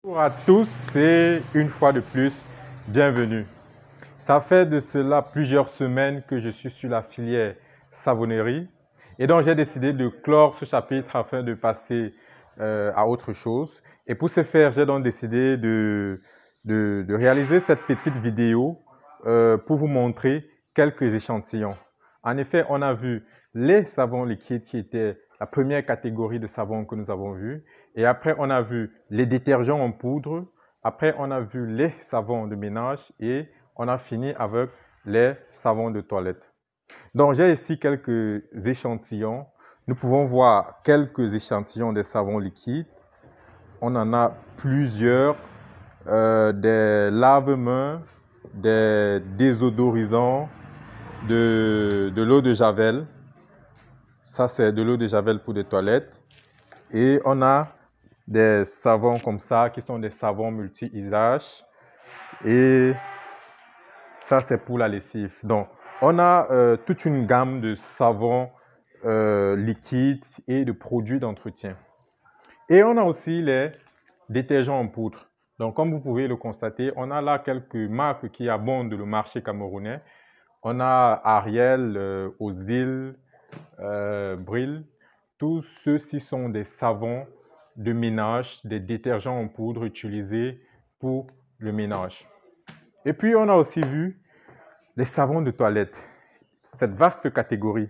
Bonjour à tous et une fois de plus, bienvenue. Ça fait de cela plusieurs semaines que je suis sur la filière savonnerie et donc j'ai décidé de clore ce chapitre afin de passer à autre chose. Et pour ce faire, j'ai donc décidé de réaliser cette petite vidéo pour vous montrer quelques échantillons. En effet, on a vu les savons liquides qui étaient la première catégorie de savons que nous avons vu. Et après, on a vu les détergents en poudre. Après, on a vu les savons de ménage et on a fini avec les savons de toilette. Donc, j'ai ici quelques échantillons. Nous pouvons voir quelques échantillons des savons liquides. On en a plusieurs, des lave-mains, des désodorisants, de l'eau de Javel. Ça, c'est de l'eau de Javel pour des toilettes. Et on a des savons comme ça, qui sont des savons multi-usages. Et ça, c'est pour la lessive. Donc, on a toute une gamme de savons liquides et de produits d'entretien. Et on a aussi les détergents en poudre. Donc, comme vous pouvez le constater, on a là quelques marques qui abondent le marché camerounais. On a Ariel, Ozil, Bril. Tous ceux-ci sont des savons de ménage, des détergents en poudre utilisés pour le ménage. Et puis, on a aussi vu les savons de toilette, cette vaste catégorie.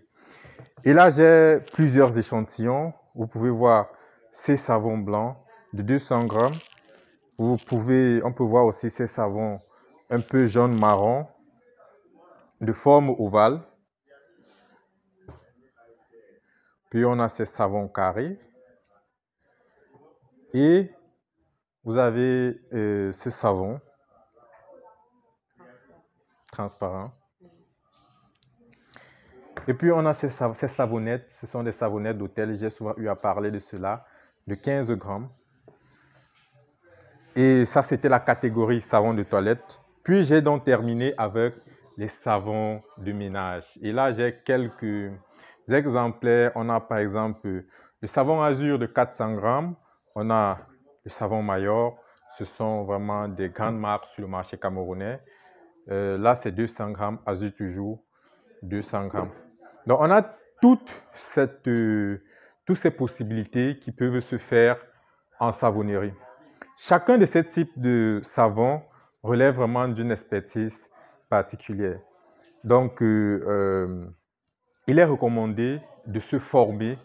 Et là, j'ai plusieurs échantillons. Vous pouvez voir ces savons blancs de 200 grammes. On peut voir aussi ces savons un peu jaune-marron, de forme ovale. Puis, on a ces savons carrés. Et vous avez ce savon transparent. Et puis, on a ces savonnettes. Ce sont des savonnettes d'hôtel. J'ai souvent eu à parler de cela, de 15 grammes. Et ça, c'était la catégorie savon de toilette. Puis, j'ai donc terminé avec les savons de ménage. Et là, j'ai quelques exemplaires. On a par exemple le savon Azur de 400 grammes. On a le savon Mayor. Ce sont vraiment des grandes marques sur le marché camerounais. Là, c'est 200 grammes. Azur toujours, 200 grammes. Donc, on a toutes ces possibilités qui peuvent se faire en savonnerie. Chacun de ces types de savons relève vraiment d'une expertise particulière. Donc, il est recommandé de se former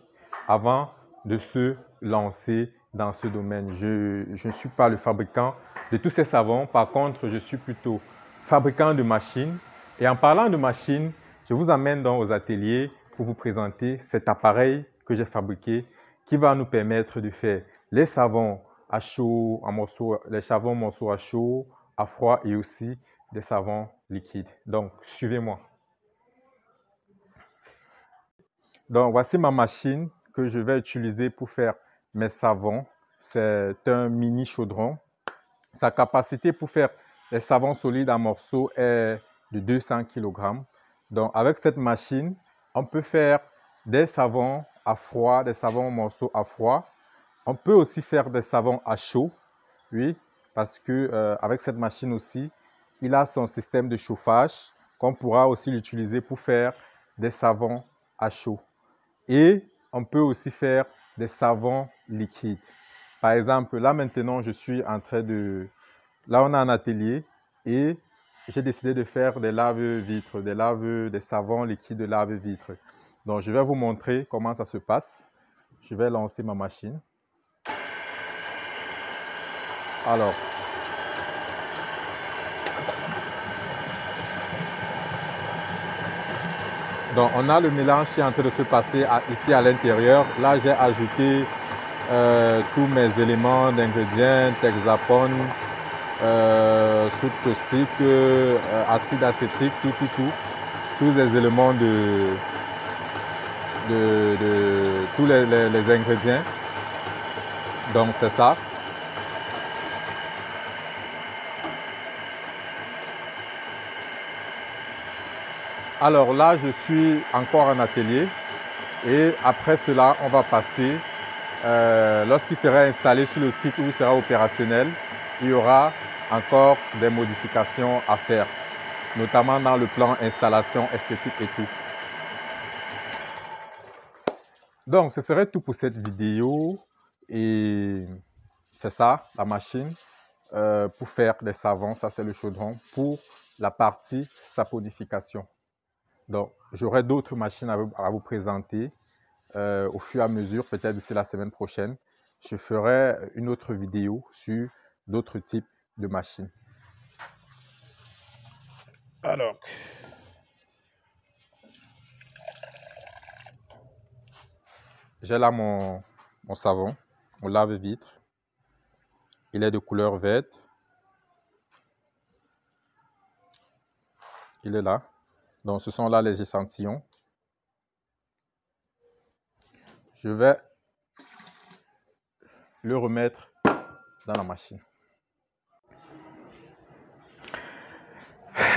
avant de se lancer dans ce domaine. Je ne suis pas le fabricant de tous ces savons. Par contre, je suis plutôt fabricant de machines. Et en parlant de machines, je vous amène donc aux ateliers pour vous présenter cet appareil que j'ai fabriqué qui va nous permettre de faire les savons à chaud, en morceaux, les savons morceaux à chaud, à froid et aussi des savons liquides. Donc, suivez-moi. Donc, voici ma machine que je vais utiliser pour faire mes savons. C'est un mini chaudron. Sa capacité pour faire les savons solides en morceaux est de 200 kg. Donc, avec cette machine, on peut faire des savons à froid, des savons morceaux à froid. On peut aussi faire des savons à chaud, oui, parce que avec cette machine aussi, il a son système de chauffage qu'on pourra aussi l'utiliser pour faire des savons à chaud. Et on peut aussi faire des savons liquides. Par exemple, là maintenant, je suis en train de... Là, on a un atelier et j'ai décidé de faire des lave-vitres, des savons liquides de lave-vitres. Donc, je vais vous montrer comment ça se passe. Je vais lancer ma machine. Alors, donc on a le mélange qui est en train de se passer ici à l'intérieur. Là, j'ai ajouté tous mes éléments d'ingrédients, Texapon, soude caustique, acide acétique, tous les éléments tous les ingrédients. Donc c'est ça. Alors là, je suis encore en atelier et après cela, on va passer, lorsqu'il sera installé sur le site où il sera opérationnel, il y aura encore des modifications à faire, notamment dans le plan installation esthétique et tout. Donc, ce serait tout pour cette vidéo et c'est ça, la machine pour faire des savons, ça c'est le chaudron pour la partie saponification. Donc, j'aurai d'autres machines à vous présenter au fur et à mesure, peut-être d'ici la semaine prochaine. Je ferai une autre vidéo sur d'autres types de machines. Alors, j'ai là mon savon, mon lave-vitre. Il est de couleur verte. Il est là. Donc, ce sont là les échantillons. Je vais le remettre dans la machine.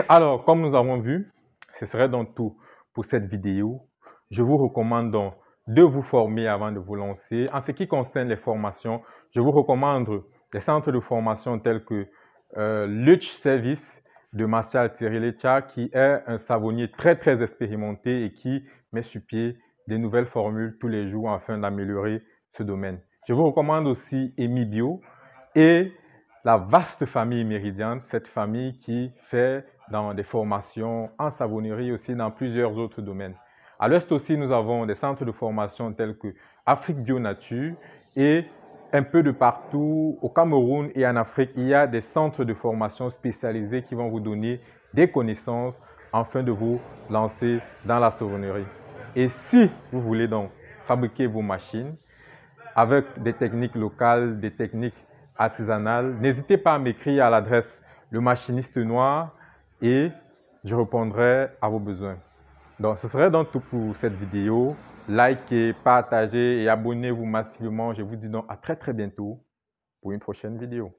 Alors, comme nous avons vu, ce serait donc tout pour cette vidéo. Je vous recommande donc de vous former avant de vous lancer. En ce qui concerne les formations, je vous recommande des centres de formation tels que Luch Service de Martial Leccia, qui est un savonnier très expérimenté et qui met sur pied des nouvelles formules tous les jours afin d'améliorer ce domaine. Je vous recommande aussi Emibio et la vaste famille Méridiane, cette famille qui fait dans des formations en savonnerie aussi dans plusieurs autres domaines. À l'Ouest aussi, nous avons des centres de formation tels que Afrique Bio Nature et un peu de partout au Cameroun et en Afrique, il y a des centres de formation spécialisés qui vont vous donner des connaissances afin de vous lancer dans la savonnerie. Et si vous voulez donc fabriquer vos machines avec des techniques locales, des techniques artisanales, n'hésitez pas à m'écrire à l'adresse Le Machiniste Noir et je répondrai à vos besoins. Donc, ce serait donc tout pour cette vidéo. Likez, partagez et abonnez-vous massivement. Je vous dis donc à très bientôt pour une prochaine vidéo.